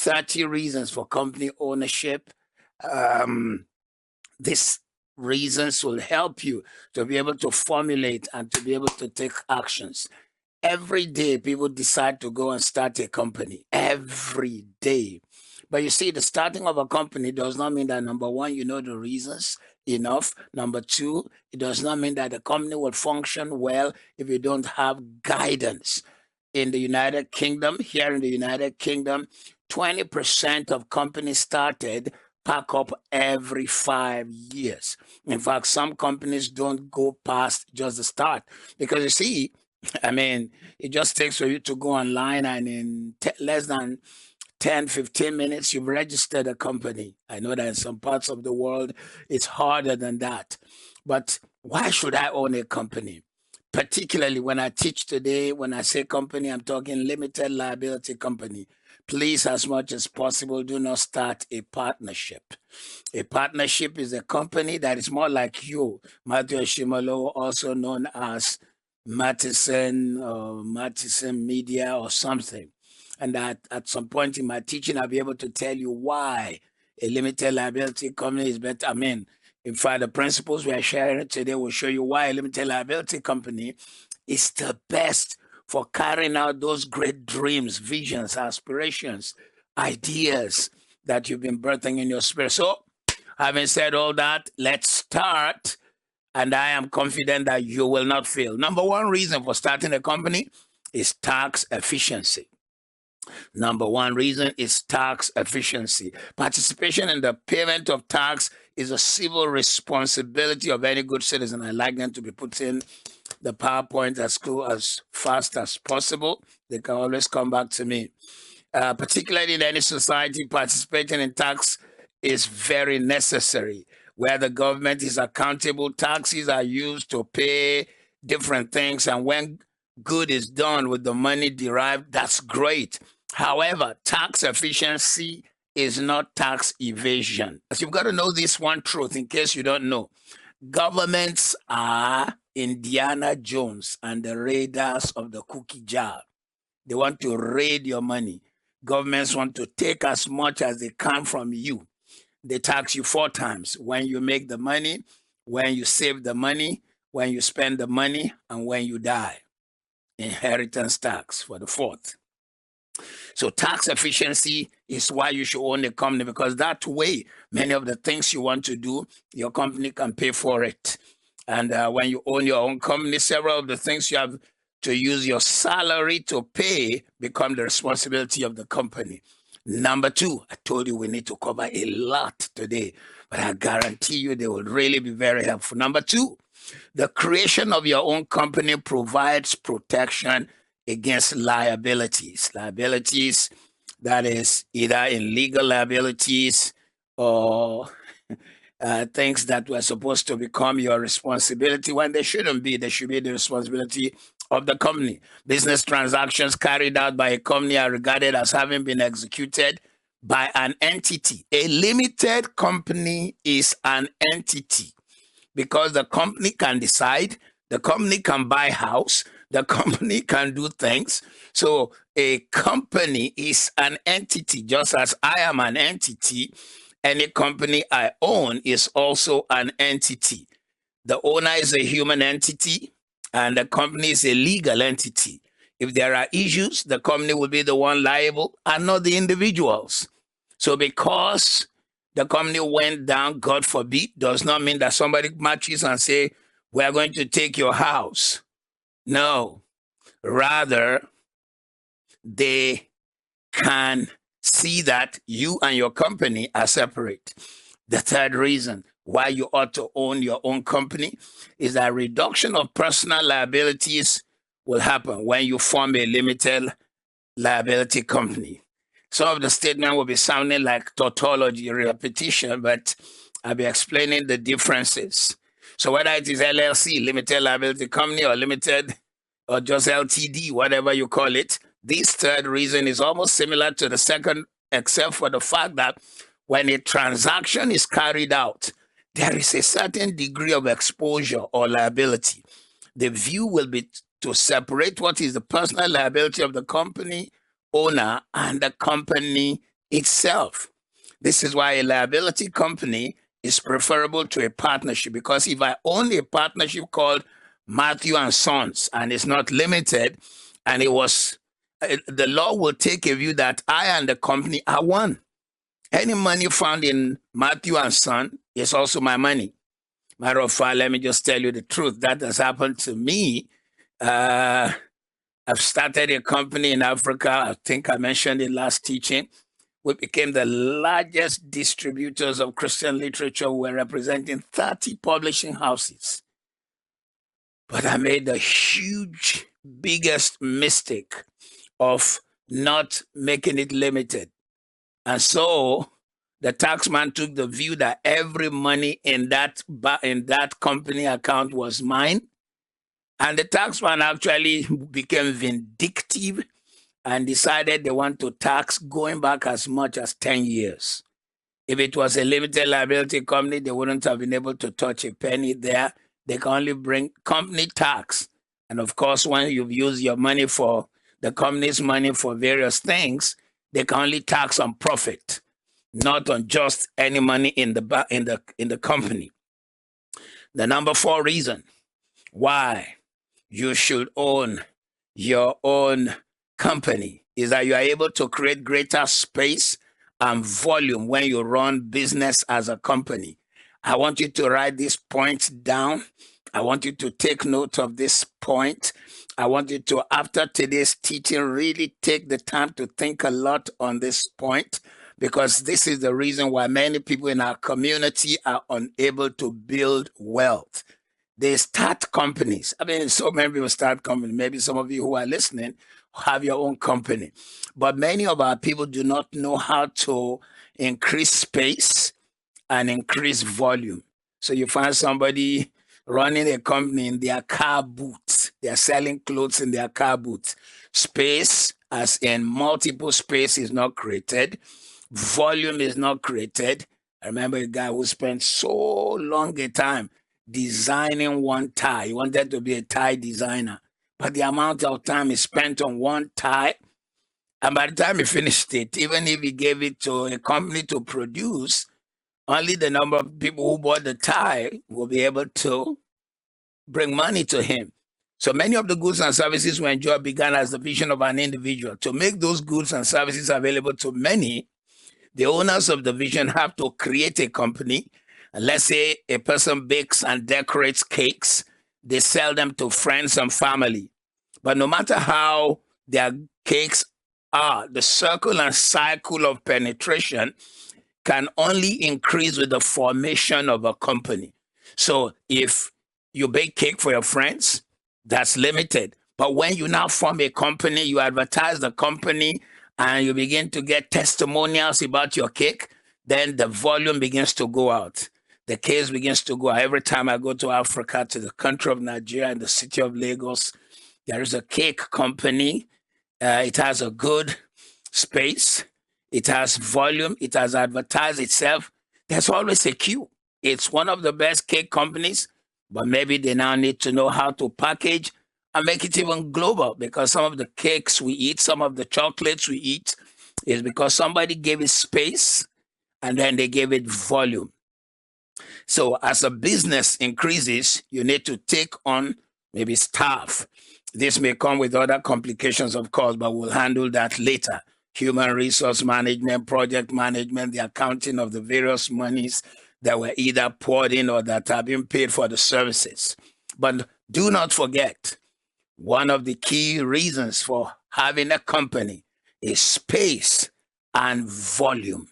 30 reasons for company ownership. Um, these reasons will help you to be able to formulate and to be able to take actions. Every day, people decide to go and start a company. Every day. But you see, the starting of a company does not mean that number one, you know the reasons enough. Number two, it does not mean that the company will function well if you don't have guidance. In the United Kingdom, here in the United Kingdom, 20% of companies started pack up every 5 years. In fact, some companies don't go past just the start because you see, I mean, it just takes for you to go online and in less than 10, 15 minutes, you've registered a company. I know that in some parts of the world, it's harder than that. But why should I own a company? Particularly when I teach today, when I say company, I'm talking limited liability company. Please, as much as possible, do not start a partnership. A partnership is a company that is more like you, Matthew Shimolo, also known as Mattison or Mattison Media or something. And that at some point in my teaching, I'll be able to tell you why a limited liability company is better. I mean, in fact, the principles we are sharing today will show you why a limited liability company is the best for carrying out those great dreams, visions, aspirations, ideas that you've been birthing in your spirit. So, having said all that, let's start. And I am confident that you will not fail. Number one reason for starting a company is tax efficiency. Number one reason is tax efficiency. Participation in the payment of tax is a civil responsibility of any good citizen. I like them to be putting the PowerPoint as fast as possible. They can always come back to me. Particularly in any society, participating in tax is very necessary. Where the government is accountable, taxes are used to pay different things. And when good is done with the money derived, that's great. However, tax efficiency is not tax evasion. So you've got to know this one truth in case you don't know. Governments are Indiana Jones and the raiders of the cookie jar. They want to raid your money. Governments want to take as much as they can from you. They tax you 4 times: when you make the money, when you save the money, when you spend the money, and when you die. Inheritance tax for the 4th. So tax efficiency is why you should own a company, because that way, many of the things you want to do, your company can pay for it. And when you own your own company, several of the things you have to use your salary to pay become the responsibility of the company. Number 2, I told you we need to cover a lot today, but I guarantee you they will really be very helpful. Number 2, the creation of your own company provides protection against liabilities. Liabilities, that is either in legal liabilities or things that were supposed to become your responsibility when they shouldn't be. They should be the responsibility of the company. Business transactions carried out by a company are regarded as having been executed by an entity. A limited company is an entity because the company can decide, the company can buy house, the company can do things. So a company is an entity, just as I am an entity. Any company I own is also an entity. The owner is a human entity and the company is a legal entity. If there are issues, the company will be the one liable and not the individuals. So because the company went down, God forbid, does not mean that somebody matches and say, we're going to take your house. No, rather, they can see that you and your company are separate. The third reason why you ought to own your own company is that reduction of personal liabilities will happen when you form a limited liability company. Some of the statement will be sounding like tautology, repetition, but I'll be explaining the differences. So whether it is LLC, limited liability company, or limited, or just LTD, whatever you call it, this third reason is almost similar to the second, except for the fact that when a transaction is carried out, there is a certain degree of exposure or liability. The view will be to separate what is the personal liability of the company owner and the company itself. This is why a liability company is preferable to a partnership, because if I own a partnership called Matthew and Sons and it's not limited, and the law will take a view that I and the company are one. Any money found in Matthew and Son is also my money. Matter of fact, let me just tell you the truth. That has happened to me. I've started a company in Africa. I think I mentioned it last teaching. We became the largest distributors of Christian literature. We're representing 30 publishing houses. But I made the biggest mistake of not making it limited. And so the taxman took the view that every money in that company account was mine. And the taxman actually became vindictive and decided they want to tax going back as much as 10 years. If it was a limited liability company, they wouldn't have been able to touch a penny there. They can only bring company tax. And of course, when you've used your money for the company's money for various things, they can only tax on profit, not on just any money in the company. The number 4 reason why you should own your own company is that you are able to create greater space and volume when you run business as a company. I want you to write these points down. I want you to take note of this point. I want you to, after today's teaching, really take the time to think a lot on this point, because this is the reason why many people in our community are unable to build wealth. They start companies. I mean, so many people start companies. Maybe some of you who are listening have your own company. But many of our people do not know how to increase space and increase volume. So you find somebody running a company in their car boots. They are selling clothes in their car boots. Space, as in multiple space, is not created. Volume is not created. I remember a guy who spent so long a time designing one tie. He wanted to be a tie designer. But the amount of time he spent on one tie, and by the time he finished it, even if he gave it to a company to produce, only the number of people who bought the tie will be able to bring money to him. So many of the goods and services we enjoy began as the vision of an individual. To make those goods and services available to many, the owners of the vision have to create a company. And let's say a person bakes and decorates cakes. They sell them to friends and family. But no matter how their cakes are, the circle and cycle of penetration can only increase with the formation of a company. So if you bake cake for your friends, that's limited. But when you now form a company, you advertise the company and you begin to get testimonials about your cake, then the volume begins to go out. The case begins to go out. Every time I go to Africa, to the country of Nigeria, in the city of Lagos, there is a cake company. It has a good space. It has volume. It has advertised itself. There's always a queue. It's one of the best cake companies, but maybe they now need to know how to package and make it even global, because some of the cakes we eat, some of the chocolates we eat, is because somebody gave it space and then they gave it volume. So as a business increases, you need to take on maybe staff. This may come with other complications, of course, but we'll handle that later. Human resource management, project management, the accounting of the various monies that were either poured in or that are being paid for the services. But do not forget, one of the key reasons for having a company is space and volume.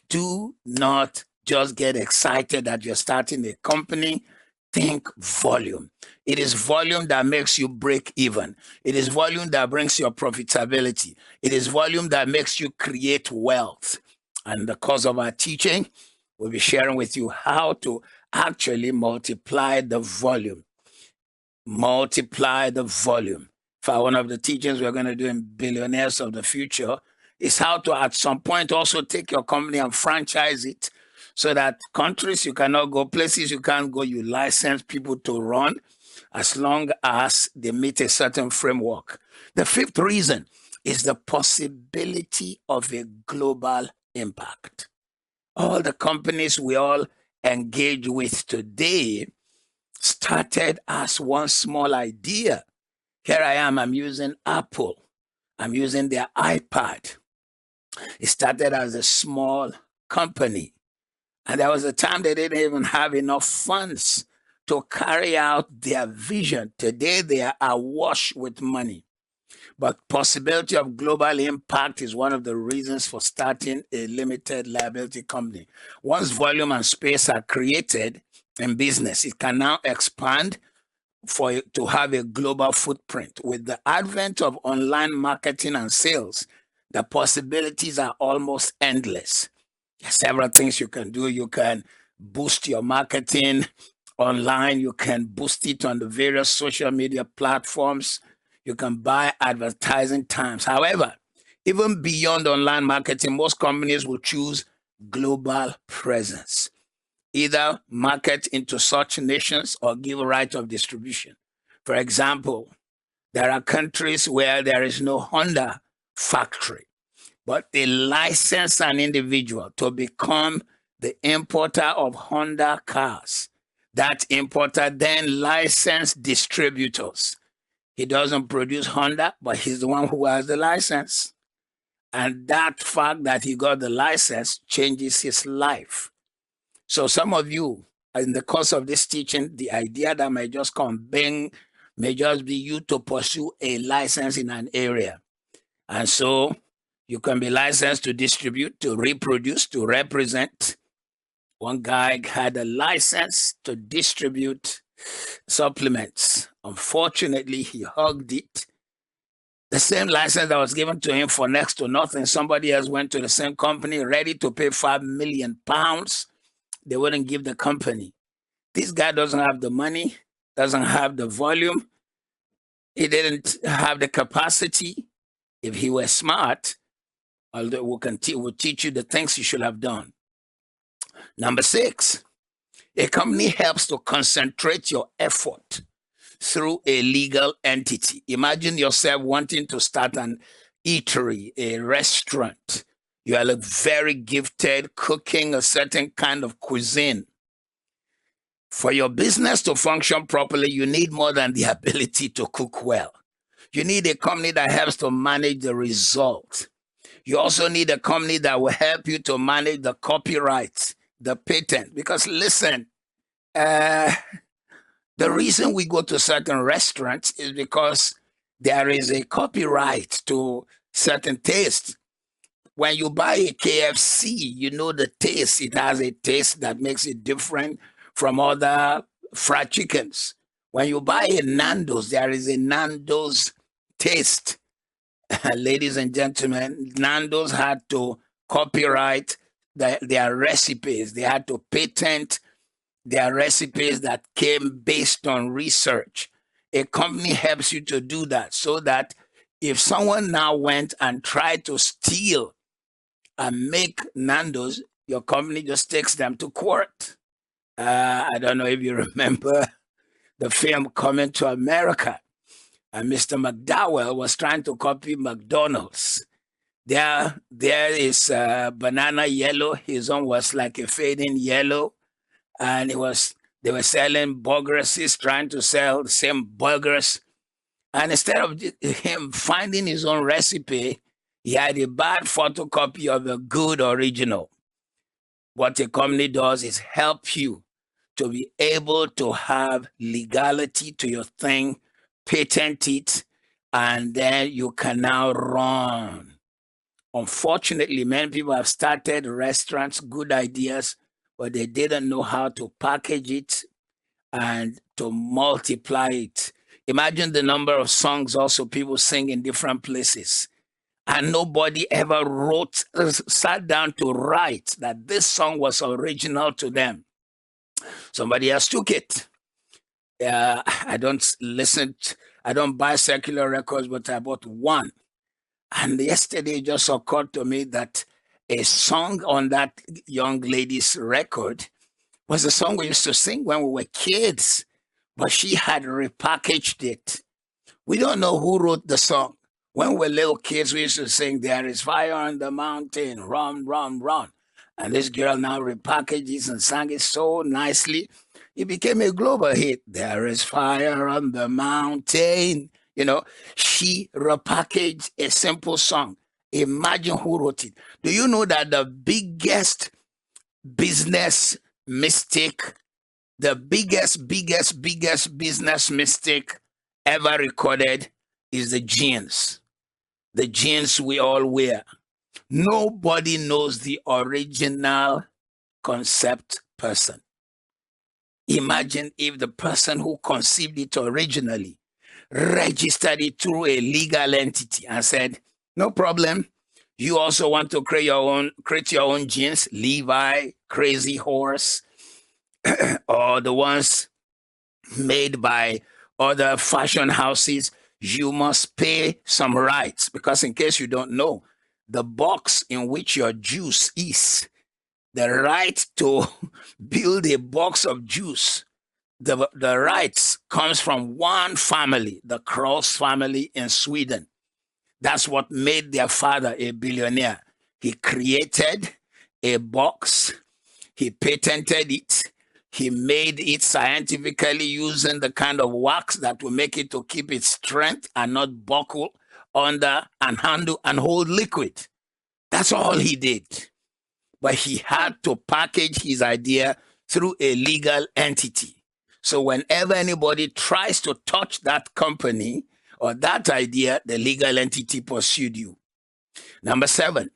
Do not just get excited that you're starting a company. Think volume. It is volume that makes you break even. It is volume that brings your profitability. It is volume that makes you create wealth. And because of our teaching, we'll be sharing with you how to actually multiply the volume. Multiply the volume. For one of the teachings we're going to do in Billionaires of the Future is how to, at some point, also take your company and franchise it, so that countries you cannot go, places you can't go, you license people to run as long as they meet a certain framework. The 5th reason is the possibility of a global impact. All the companies we all engage with today started as one small idea. Here I am, I'm using Apple, I'm using their iPad. It started as a small company. And there was a time they didn't even have enough funds to carry out their vision. Today they are awash with money. But possibility of global impact is one of the reasons for starting a limited liability company. Once volume and space are created in business, it can now expand for it to have a global footprint. With the advent of online marketing and sales, the possibilities are almost endless. There's several things you can do. You can boost your marketing online, you can boost it on the various social media platforms, you can buy advertising times. However, even beyond online marketing, most companies will choose global presence, either market into such nations or give a right of distribution. For example, there are countries where there is no Honda factory, but they license an individual to become the importer of Honda cars. That importer then license distributors. He doesn't produce Honda, but he's the one who has the license. And that fact that he got the license changes his life. So some of you, in the course of this teaching, the idea that may just come bang may just be you to pursue a license in an area. And so you can be licensed to distribute, to reproduce, to represent. One guy had a license to distribute supplements. Unfortunately, he hugged it. The same license that was given to him for next to nothing, somebody else went to the same company ready to pay £5 million. They wouldn't give the company. This guy doesn't have the money, doesn't have the volume. He didn't have the capacity. If he were smart, we'll teach you the things you should have done. Number 6, a company helps to concentrate your effort through a legal entity. Imagine yourself wanting to start an eatery, a restaurant. You are very gifted cooking a certain kind of cuisine. For your business to function properly, you need more than the ability to cook well. You need a company that helps to manage the result. You also need a company that will help you to manage the copyright, the patent. Because listen, the reason we go to certain restaurants is because there is a copyright to certain taste. When you buy a KFC, you know the taste. It has a taste that makes it different from other fried chickens. When you buy a Nando's, there is a Nando's taste. Ladies and gentlemen, Nando's had to copyright their recipes. They had to patent their recipes that came based on research. A company helps you to do that so that if someone now went and tried to steal and make Nando's, your company just takes them to court. I don't know if you remember the film Coming to America. And Mr. McDowell was trying to copy McDonald's. There is banana yellow. His own was like a fading yellow. And they were selling burgers. He's trying to sell the same burgers. And instead of him finding his own recipe, he had a bad photocopy of a good original. What a company does is help you to be able to have legality to your thing, patent it, and then you can now run. Unfortunately, many people have started restaurants, good ideas, but they didn't know how to package it and to multiply it. Imagine the number of songs also people sing in different places. And nobody ever sat down to write that this song was original to them. Somebody else took it. I don't buy secular records, but I bought one. And yesterday it just occurred to me that a song on that young lady's record was a song we used to sing when we were kids, but she had repackaged it. We don't know who wrote the song. When we're little kids, we used to sing, "There is fire on the mountain, run, run, run." And this girl now repackages and sang it so nicely. It became a global hit. There is fire on the mountain. You know, she repackaged a simple song. Imagine who wrote it. Do you know that the biggest business mistake, the biggest business mistake ever recorded is the jeans? The jeans we all wear. Nobody knows the original concept person. Imagine if the person who conceived it originally registered it through a legal entity and said, "No problem. You also want to create your own jeans, Levi, Crazy Horse, or the ones made by other fashion houses. You must pay some rights." Because in case you don't know, the box in which your juice is, the right to build a box of juice, the rights comes from one family, the Cross family in Sweden. That's what made their father a billionaire. He created a box, he patented it, he made it scientifically using the kind of wax that will make it to keep its strength and not buckle under and handle and hold liquid. That's all he did. But he had to package his idea through a legal entity. So whenever anybody tries to touch that company or that idea, the legal entity pursued you. Number 7,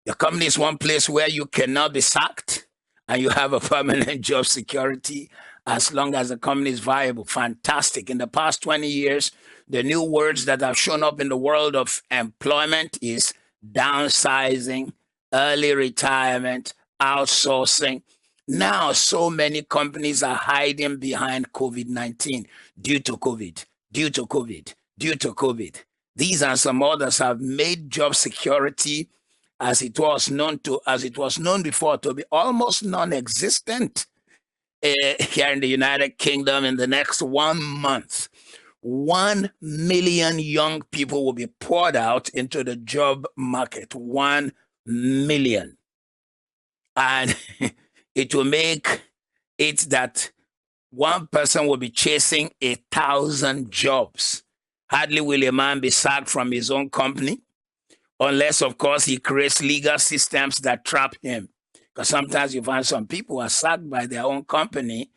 your company is one place where you cannot be sacked and you have a permanent job security as long as the company is viable. Fantastic. In the past 20 years, the new words that have shown up in the world of employment is downsizing, early retirement, outsourcing. Now, so many companies are hiding behind COVID-19 due to COVID, due to COVID, due to COVID. These and some others have made job security, as it was known before, to be almost non-existent here in the United Kingdom. In the next 1 month, 1 million young people will be poured out into the job market. 1 million. And it will make it that one person will be chasing 1,000 jobs. Hardly will a man be sacked from his own company, unless, of course, he creates legal systems that trap him. Because sometimes you find some people are sacked by their own company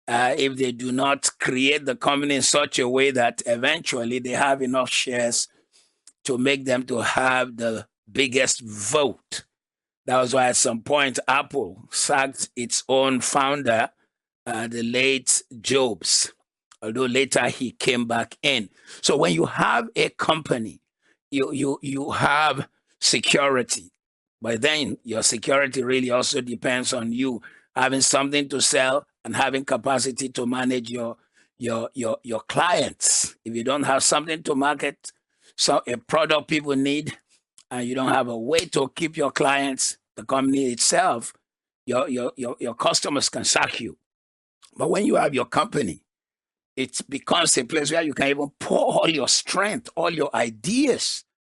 if they do not create the company in such a way that eventually they have enough shares to make them to have the biggest vote. That was why at some point Apple sacked its own founder, the late Jobs, although later he came back in. So when you have a company, you have security, but then your security really also depends on you having something to sell and having capacity to manage your clients. If you don't have something to market, so a product people need, and you don't have a way to keep your clients, the company itself, your customers can sack you. But when you have your company, it becomes a place where you can even pour all your strength, all your ideas,